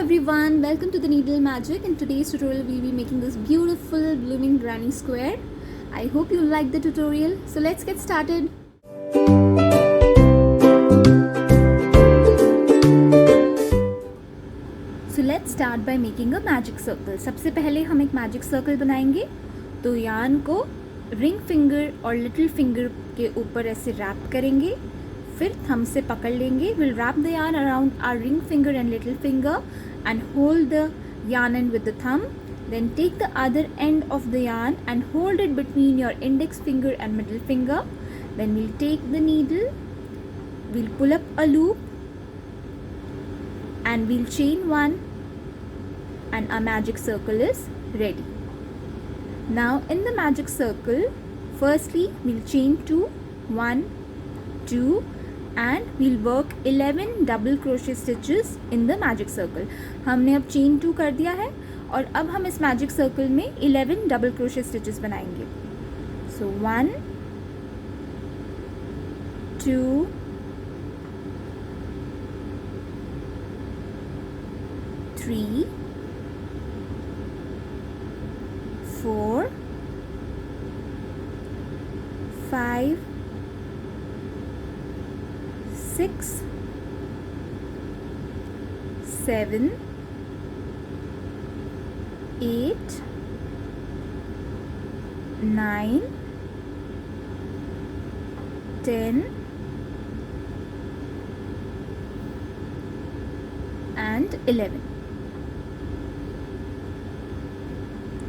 everyone, welcome to the Needle Magic. In today's tutorial we'll be making this beautiful blooming granny square. I hope you like the tutorial. So let's get started. So let's start by making a magic circle. सबसे पहले हम एक magic circle बनाएंगे. तो yarn को ring finger और little finger के ऊपर ऐसे wrap करेंगे. फिर थंब से पकड़ लेंगे. We'll wrap the yarn around our ring finger and little finger and hold the yarn end with the thumb. Then take the other end of the yarn and hold it between your index finger and middle finger. Then we'll take the needle, we'll pull up a loop and we'll chain one and our magic circle is ready. Now in the magic circle, firstly we'll chain 2, 1, 2 and we'll work 11 double crochet stitches in the magic circle. हमने अब chain 2 कर दिया है और अब हम इस magic circle में 11 double crochet stitches बनाएंगे. So 1, 2, 3, 4, 5, 6, 7, 8, 9, 10 and 11.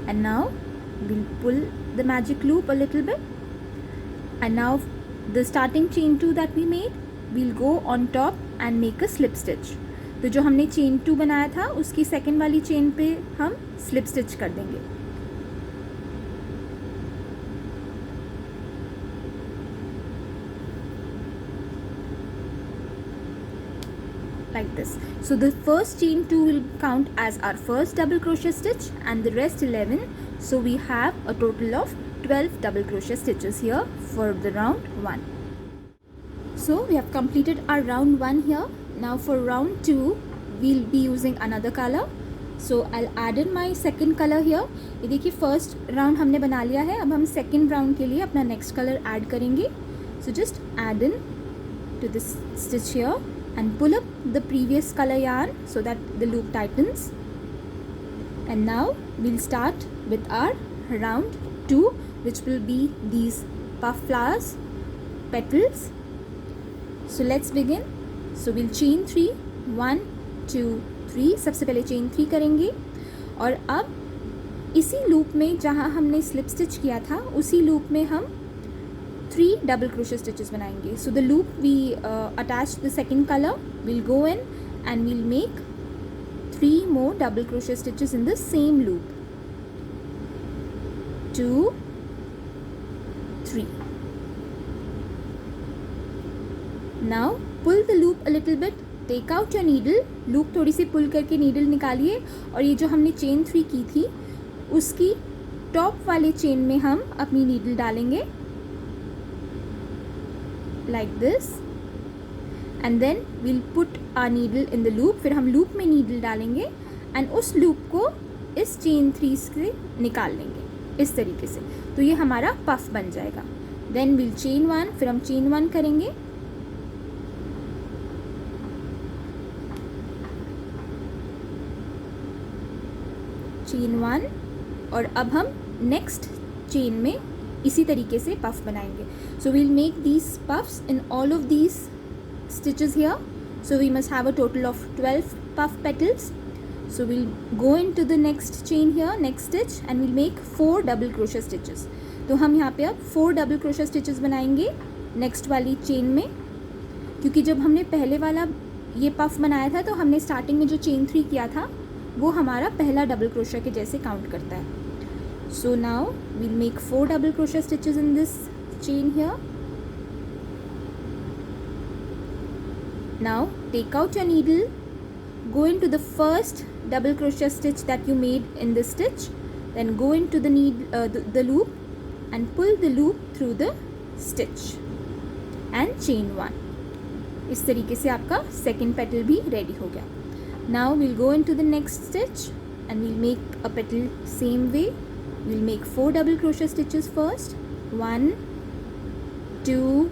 And now we'll pull the magic loop a little bit, and now the starting chain 2 that we made, we'll go on top and make a slip stitch. तो जो हमने chain 2 बनाया था उसकी second वाली chain पे हम slip stitch कर देंगे. Like this. So the first chain 2 will count as our first double crochet stitch and the rest 11. So we have a total of 12 double crochet stitches here for the round 1. So we have completed our round 1 here. Now for round 2 we'll be using another color. So I'll add in my second color here. ये देखिए first round हमने बना लिया है. अब हम second round के लिए अपना next color add करेंगे. So just add in to this stitch here and pull up the previous color yarn so that the loop tightens. And now we'll start with our round 2, which will be these puff flowers petals. So let's begin. So we'll chain 3, 1, 2, 3. सबसे पहले chain 3 करेंगे और अब इसी loop में जहाँ हमने slip stitch किया था उसी loop में हम 3 double crochet stitches बनाएंगे. So the loop we attached the second color, we'll go in and we'll make 3 more double crochet stitches in the same loop. 2, 3. Now pull the loop a little bit, take out your needle, loop थोड़ी सी pull करके needle निकालिए और ये जो हमने chain 3 की थी उसकी top वाले chain में हम अपनी needle डालेंगे like this, and then we'll put our needle in the loop. फिर हम loop में needle डालेंगे and उस loop को इस chain 3 से निकाल लेंगे इस तरीके से. तो ये हमारा puff बन जाएगा. Then we'll chain 1, फिर हम chain 1 करेंगे. chain 1 और अब हम next chain में इसी तरीके से puff बनाएंगे. So we'll make these puffs in all of these stitches here. So we must have a total of 12 puff petals. So we'll go into the next chain here, next stitch, and we'll make 4 double crochet stitches. तो हम यहाँ पे अब 4 double crochet stitches बनाएंगे next वाली chain में, क्योंकि जब हमने पहले वाला ये puff बनाया था तो हमने starting में जो chain 3 किया था वो हमारा पहला double crochet के जैसे count करता है. So now we'll make 4 double crochet stitches in this chain here. Now take out your needle, go into the first double crochet stitch that you made in this stitch, then go into the the loop and pull the loop through the stitch and chain 1. इस तरीके से आपका second petal भी ready हो गया. Now we'll go into the next stitch and we'll make a petal same way. We'll make 4 double crochet stitches first. 1, 2,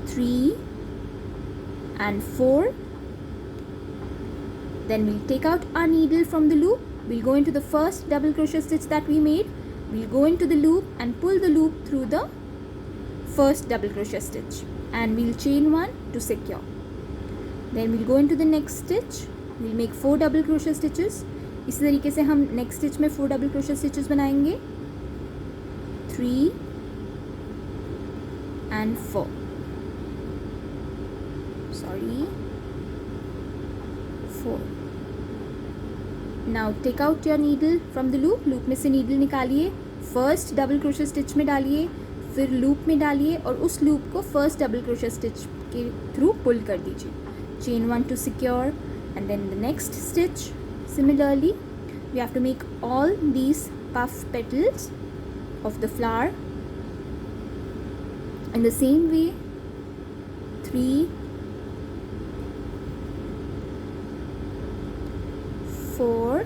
3 and 4. Then we'll take out our needle from the loop. We'll go into the first double crochet stitch that we made. We'll go into the loop and pull the loop through the first double crochet stitch, and we'll chain 1 to secure. Then we'll go into the next stitch. We'll make 4 double crochet stitches. इसी तरीके से हम next stitch में 4 double crochet stitches बनाएंगे. 3 and 4. Sorry, 4. Now take out your needle from the loop. Loop में से needle निकालिए, first double crochet stitch में डालिए, फिर लूप में डालिए और उस लूप को फर्स्ट डबल क्रोशे स्टिच के थ्रू पुल कर दीजिए. Chain 1 to secure, and then the next stitch. Similarly, we have to make all these puff petals of the flower in the same way. 3, 4.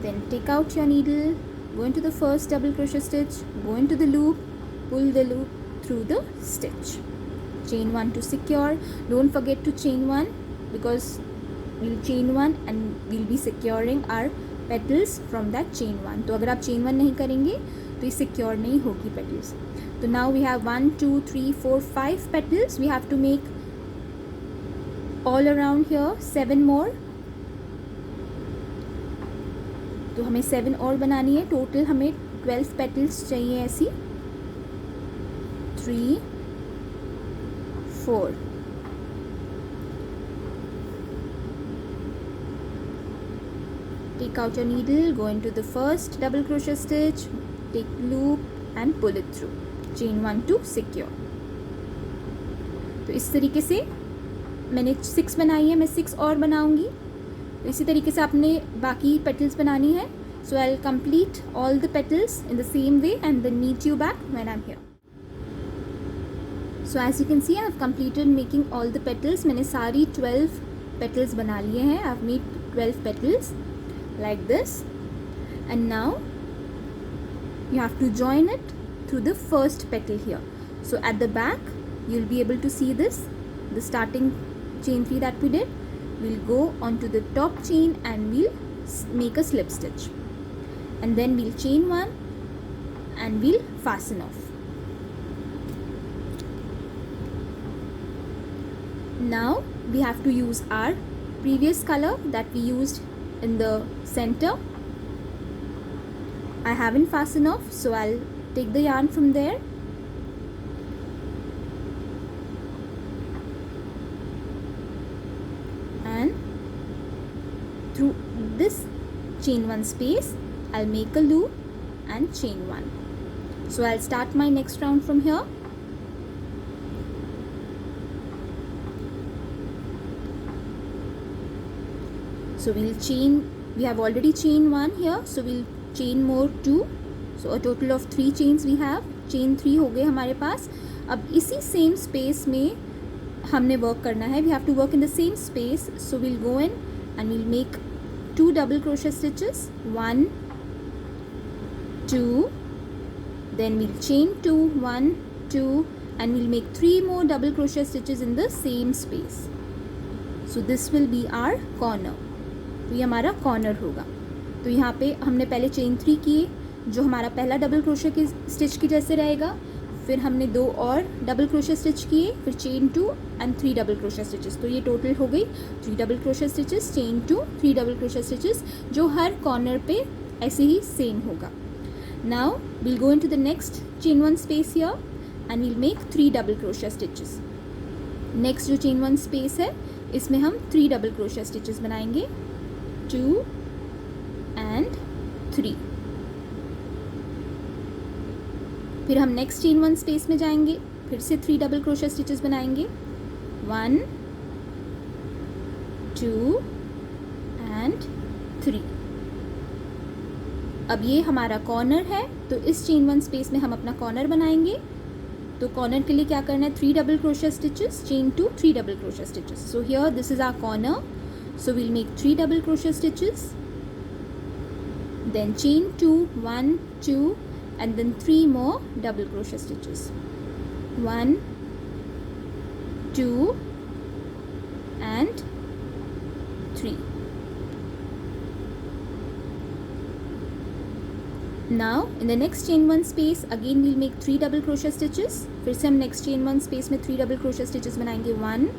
Then take out your needle, go into the first double crochet stitch, go into the loop, pull the loop through the stitch. Chain 1 to secure. Don't forget to chain 1 because we'll chain 1 and we'll be securing our petals from that chain 1. तो अगर आप chain 1 नहीं करेंगे तो ये secure नहीं होगी petals. तो now we have 1, 2, 3, 4, 5 petals. We have to make all around here 7 more. तो हमें 7 और बनानी है. टोटल हमें 12 petals चाहिए ऐसी. 3, 4. Take out your needle, go into the first double crochet stitch, take loop and pull it through. Chain 1 to secure. तो इस तरीके से मैंने 6 बनाई है, मैं 6 और बनाऊंगी. तो इसी तरीके से आपने बाकी petals बनानी है. So I'll complete all the petals in the same way and then meet you back when I'm here. So as you can see, I've completed making all the petals. मैंने सारी 12 petals बना लिए हैं. I've made 12 petals like this, and now you have to join it through the first petal here. So at the back you'll be able to see this, the starting chain 3 that we did. We'll go onto the top chain and we'll make a slip stitch, and then we'll chain 1 and we'll fasten off. Now we have to use our previous color that we used in the center. I haven't fastened off, so I'll take the yarn from there and through this chain 1 space I'll make a loop and chain 1. So I'll start my next round from here. So we'll chain, we have already chained 1 here, so we'll chain more 2. So a total of 3 chains we have. Chain 3 हो गए हमारे पास. अब इसी same space में हमने work करना है. We have to work in the same space. So we'll go in and we'll make 2 double crochet stitches. 1, 2. Then we'll chain 2, 1, 2, and we'll make 3 more double crochet stitches in the same space. So this will be our corner. तो ये हमारा corner होगा. तो यहाँ पे हमने पहले chain 3 किए जो हमारा पहला डबल क्रोशे के स्टिच की जैसे रहेगा. फिर हमने 2 और डबल क्रोशे स्टिच किए, फिर chain 2 and 3 double crochet stitches. तो ये टोटल हो गई 3 double crochet stitches, chain 2, 3 double crochet stitches, जो हर कॉर्नर पे ऐसे ही सेम होगा. Now we'll go into the next chain 1 space here and we'll make 3 double crochet stitches. Next जो चेन 1 स्पेस है इसमें हम 3 डबल क्रोशे स्टिचेस बनाएंगे. 2 and 3. फिर हम नेक्स्ट चेन 1 स्पेस में जाएंगे, फिर से 3 डबल क्रोशे स्टिचेस बनाएंगे. 1, 2 and 3. अब ये हमारा कॉर्नर है, तो इस चेन 1 स्पेस में हम अपना कॉर्नर बनाएंगे. तो कॉर्नर के लिए क्या करना है, 3 double crochet stitches, chain 2, 3 double crochet stitches. So here this is our corner, so we'll make 3 double crochet stitches, then chain 2, 1, 2 and then 3 more double crochet stitches, 1, 2 and 3. Now in the next chain 1 space again we'll make 3 double crochet stitches. फिर से हम next chain 1 space में 3 double crochet stitches बनाएंगे, 1,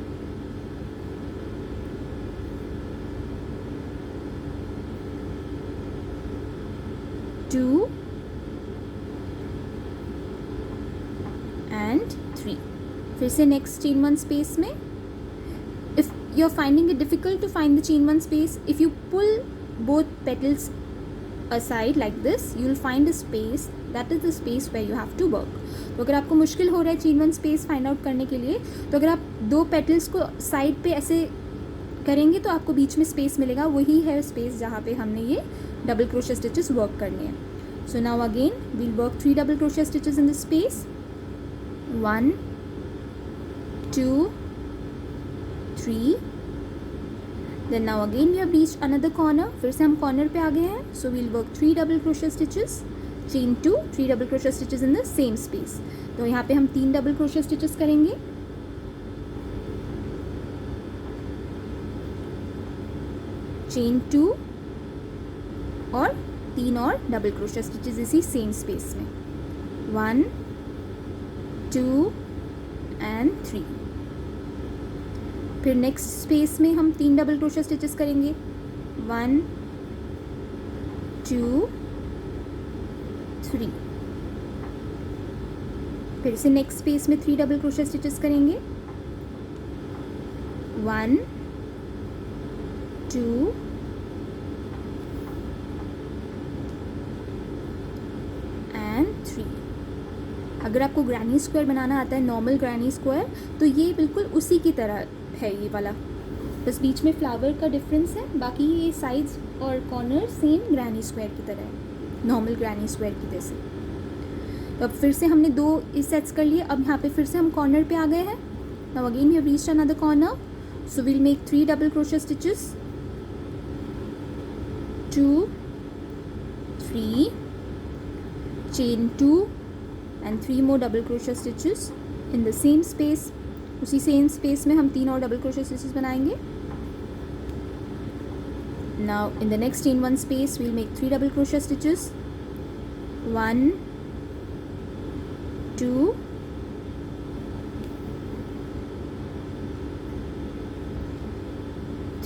2 and 3. फिर से next chain 1 space में, if you're finding it difficult to find the chain 1 space, if you pull both petals aside like this, you'll find a space, that is the space where you have to work. तो अगर आपको मुश्किल हो रहा है chain 1 space find out करने के लिए, तो अगर आप दो पेटल्स को साइड पे ऐसे करेंगे तो आपको बीच में स्पेस मिलेगा, वही है स्पेस जहाँ पे हमने ये डबल क्रोशिया स्टिचेस वर्क करने हैं. So now again we'll work 3 double crochet stitches in this space, 1, 2, 3. Then now again we have reached another corner. फिर से हम कॉर्नर पे आ गए हैं. So we'll work 3 double crochet stitches, chain 2, 3 double crochet stitches in the same space. तो यहाँ पे हम 3 double crochet stitches करेंगे. chain 2 और 3 और डबल क्रोशिया स्टिचेस इसी सेम स्पेस में, 1, 2 and 3. फिर नेक्स्ट स्पेस में हम 3 डबल क्रोशिया स्टिचेस करेंगे, 1, 2, 3. फिर से नेक्स्ट स्पेस में 3 डबल क्रोशिया स्टिचेस करेंगे, 1, 2 and 3. अगर आपको ग्रैनी स्क्वायर बनाना आता है, नॉर्मल ग्रैनी स्क्वायर, तो ये बिल्कुल उसी की तरह है ये वाला, बस बीच में फ्लावर का डिफरेंस है, बाकी ये साइड्स और कॉर्नर सेम ग्रैनी स्क्वायर की तरह है, नॉर्मल ग्रैनी स्क्वायर की जैसे. तो अब फिर से हमने 2 सेट्स कर लिए. अब यहाँ पे फिर से हम कॉर्नर पे आ गए हैं. Now again we have reached another corner, so we'll make 3 double crochet stitches, 2, 3, chain 2 and 3 more double crochet stitches in the same space. उसी सेम स्पेस में हम 3 और डबल क्रोशिया स्टिचेस बनाएंगे. Now in the next chain 1 space we'll make 3 double crochet stitches, 1, 2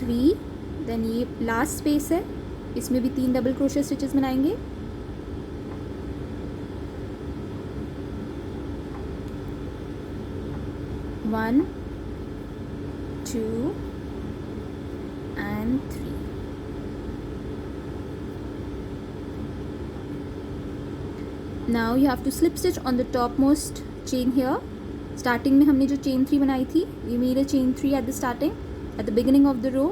3. Then ये last space है, इसमें भी 3 double crochet stitches बनाएंगे, 1, 2 and 3. Now you have to slip stitch on the topmost chain here. Starting में हमने जो chain 3 बनाई थी, we made a chain 3 at the starting, at the beginning of the row.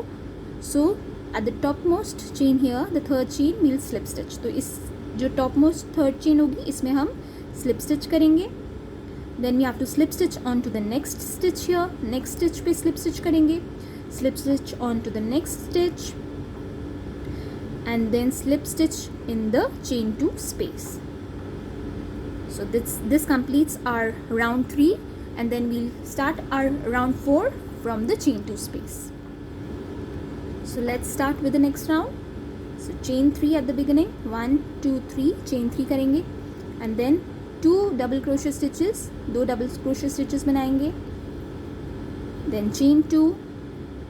So at the topmost chain here, the third chain we'll slip stitch. तो इस जो topmost third chain होगी, इसमें हम slip stitch करेंगे. Then we have to slip stitch onto the next stitch here. Next stitch पे slip stitch करेंगे, slip stitch onto the next stitch and then slip stitch in the chain 2 space. So this completes our round 3 and then we'll start our round 4 from the chain 2 space. So let's start with the next round. So chain 3 at the beginning, 1, 2, 3, chain 3 करेंगे and then 2 double crochet stitches, 2 double crochet stitches बनाएंगे, then chain 2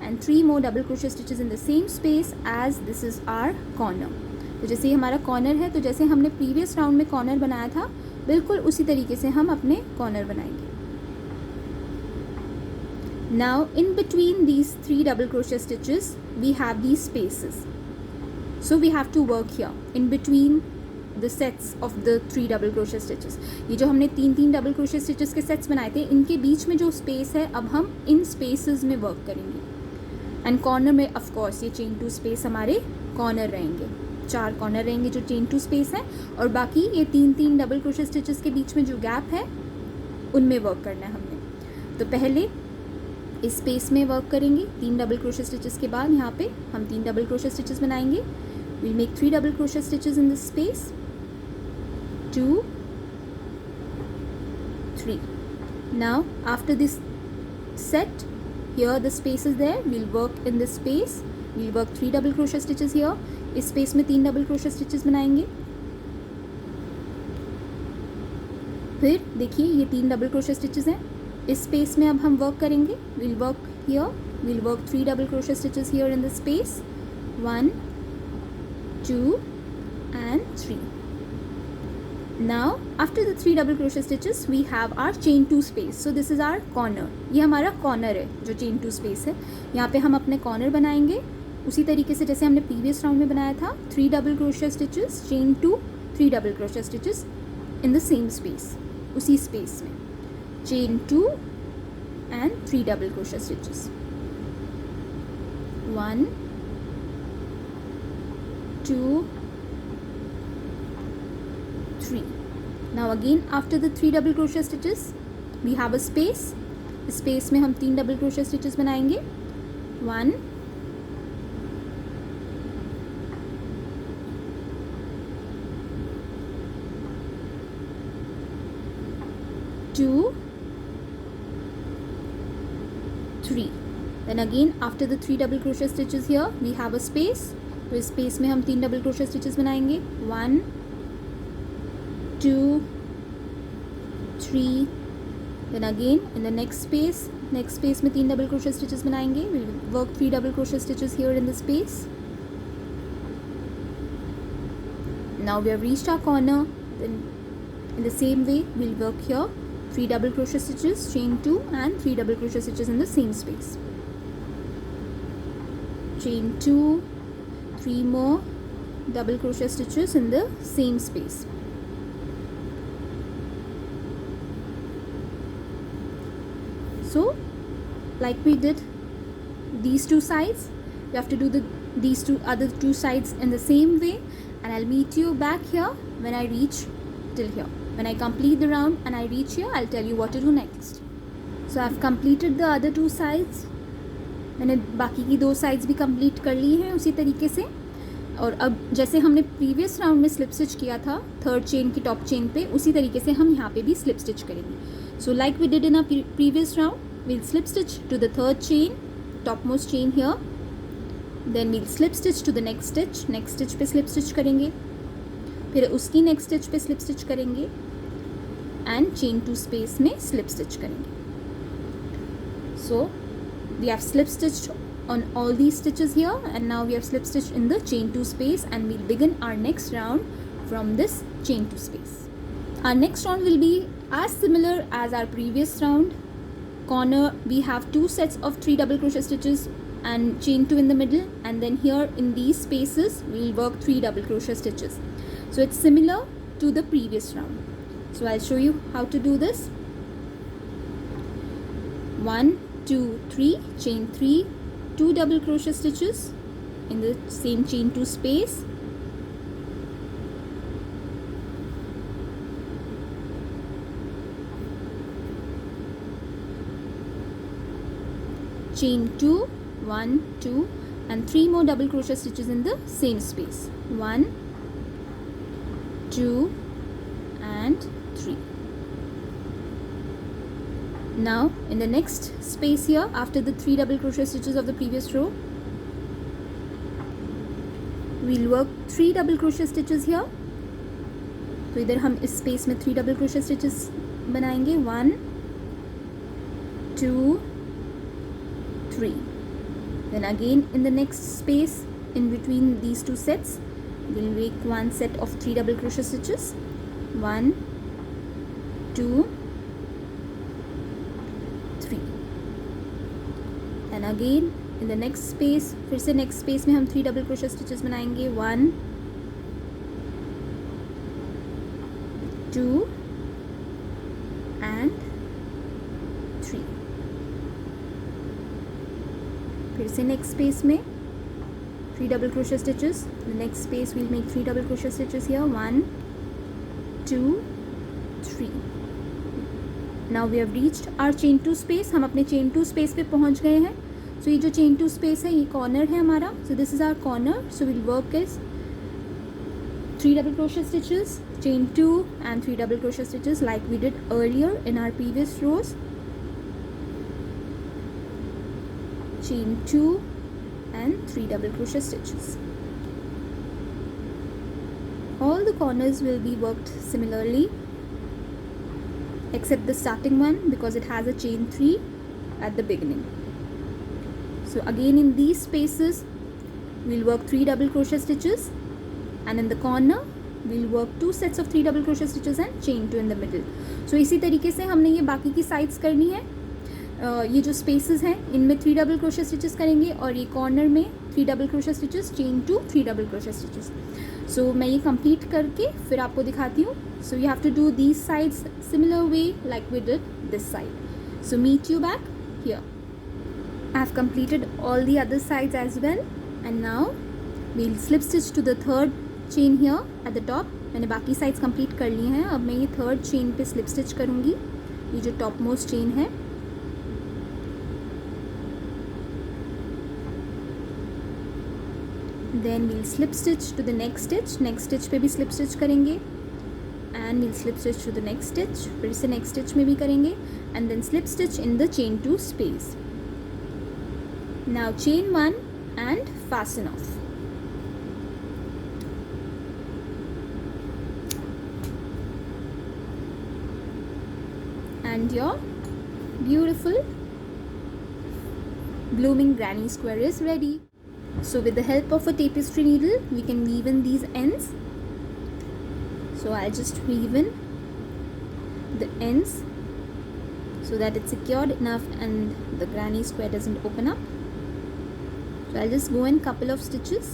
and 3 more double crochet stitches in the same space as this is our corner. तो जैसे ये हमारा corner है, तो जैसे हमने प्रीवियस राउंड में कॉर्नर बनाया था, बिल्कुल उसी तरीके से हम अपने कॉर्नर बनाएंगे. Now in between these 3 double crochet stitches we have these spaces, so we have to work here in between the sets of the 3 double crochet stitches. ये जो हमने 3 डबल क्रोशिया स्टिचेस के सेट्स बनाए थे, इनके बीच में जो स्पेस है, अब हम इन स्पेसेस में वर्क करेंगे. एंड कॉर्नर में ऑफ कोर्स ये चेन 2 स्पेस हमारे कॉर्नर रहेंगे, 4 कॉर्नर रहेंगे जो चेन 2 स्पेस है, और बाकी ये 3 डबल क्रोशिया स्टिचेस के बीच में जो गैप है उनमें वर्क करना है हमने। तो पहले इस स्पेस में वर्क करेंगे 3 डबल क्रोशे स्टिचेस के बाद यहाँ पे हम 3 डबल क्रोशे स्टिचेस बनाएंगे। Will make 3 double crochet stitches in this space, 2, 3. Now after this set, here the space is there, we'll work in this space, we'll work 3 double crochet stitches here. इस space में 3 double crochet stitches बनाएंगे। फिर देखिए ये 3 double crochet stitches हैं, इस space में अब हम वर्क करेंगे। we'll work here, we'll work 3 double crochet stitches here in this space, 1, 2 and 3. Now after the 3 double crochet stitches we have our chain 2 space. So this is our corner, ये हमारा corner है जो chain 2 space है। यहाँ पे हम अपने corner बनाएंगे उसी तरीके से जैसे हमने प्रीवियस राउंड में बनाया था। 3 double crochet stitches, chain 2, 3 double crochet stitches in the same space, उसी space में chain 2 and 3 double crochet stitches, 1, 2, 3. Now again after the 3 double crochet stitches we have a space, इस space में हम 3 double crochet stitches बनाएंगे, 1, 2, 3. Then again after the 3 double crochet stitches here we have a space, तो इस space में हम 3 double crochet stitches बनाएंगे, 1, 2, 3. Then again in the next space में 3 double crochet stitches बनाएंगे। we'll work 3 double crochet stitches here in the space. Now we have reached our corner, then in the same way we'll work here 3 double crochet stitches, chain 2 and 3 double crochet stitches in the same space, chain 2, 3 more double crochet stitches in the same space. So like we did these two sides, you have to do these other two sides in the same way, and I'll meet you back here when I reach till here. When I complete the round and I reach here, I'll tell you what to do next. So I've completed the other two sides, मैंने बाकी की 2 sides भी complete कर ली हैं उसी तरीके से। और अब जैसे हमने प्रीवियस राउंड में स्लिप स्टिच किया था 3rd चेन की टॉप चेन पे, उसी तरीके से हम यहाँ पे भी स्लिप स्टिच करेंगे। So like we did in our previous round, we'll slip stitch to the 3rd chain, topmost chain here, then we'll slip stitch to the next stitch पे slip stitch करेंगे, फिर उसकी next stitch पे slip stitch करेंगे and chain 2 space में slip stitch करेंगे। So we have slip stitched on all these stitches here, and now we have slip stitched in the chain 2 space, and we'll begin our next round from this chain 2 space. Our next round will be as similar as our previous round. Corner we have 2 sets of 3 double crochet stitches and chain 2 in the middle, and then here in these spaces we'll work 3 double crochet stitches. So it's similar to the previous round. So I'll show you how to do this. 1, 2, 3, chain 3, 2 double crochet stitches in the same chain 2 space, chain 2, 1, 2 and 3 more double crochet stitches in the same space, 1, 2 and 3. Now in the next space here, after the 3 double crochet stitches of the previous row, we'll work 3 double crochet stitches here. तो इधर हम इस space में 3 double crochet stitches बनाएंगे, 1, 2, 3. Then again in the next space in between these 2 sets, we'll make 1 set of 3 double crochet stitches, 1, 2, 3. And again in the next space, फिर से next space में हम 3 double crochet stitches बनाएंगे, 1, 2 and 3. फिर से next space में 3 double crochet stitches. In the next space we'll make 3 double crochet stitches here, 1, 2, 3. Now we have reached our chain 2 space, हम अपने चेन 2 स्पेस पे पहुंच गए हैं. सो ये जो चेन 2 स्पेस है ये कॉर्नर है हमारा. So this is our corner. So will work is 3 double crochet stitches, chain 2 and 3 double crochet stitches like we did earlier in our previous rows. Chain 2 and 3 double crochet stitches. All the corners will be worked similarly except the starting one because it has a chain 3 at the beginning. So again in these spaces we'll work 3 double crochet stitches, and in the corner we'll work 2 sets of 3 double crochet stitches and chain 2 in the middle. So इसी तरीके से हमने ये बाकी की sides करनी है. ये जो स्पेसेस हैं इनमें 3 डबल क्रोशे स्टिचेस करेंगे और ये कॉर्नर में 3 double crochet stitches, chain 2, 3 double crochet stitches. So मैं ये कंप्लीट करके फिर आपको दिखाती हूँ. So you have to do these sides similar way like we did this side. So meet you back here. I have completed all the other sides as well, and now we'll slip stitch to the third chain here at the top. मैंने बाकी sides complete कर ली हैं. अब मैं ये third chain pay slip stitch करूँगी. ये जो टॉप मोस्ट चेन है, then we'll slip stitch to the next stitch पे भी slip stitch करेंगे, and we'll slip stitch to the next stitch, फिर से next stitch में भी करेंगे, and then slip stitch in the chain 2 space. Now chain 1 and fasten off. And your beautiful blooming granny square is ready. So with the help of a tapestry needle we can weave in these ends. So I'll just weave in the ends so that it's secured enough and the granny square doesn't open up. So I'll just go in couple of stitches.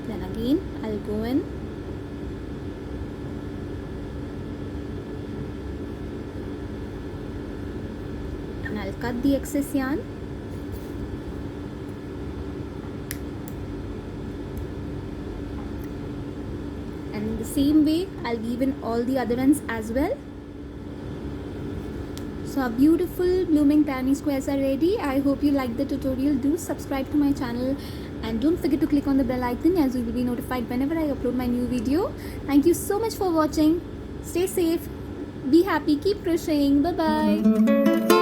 Then again I'll go in. And I'll cut the excess yarn. And in the same way I'll weave in all the other ends as well. So our beautiful blooming granny squares are ready. I hope you liked the tutorial. Do subscribe to my channel and don't forget to click on the bell icon as you will be notified whenever I upload my new video. Thank you so much for watching. Stay safe, be happy, keep crocheting. Bye bye.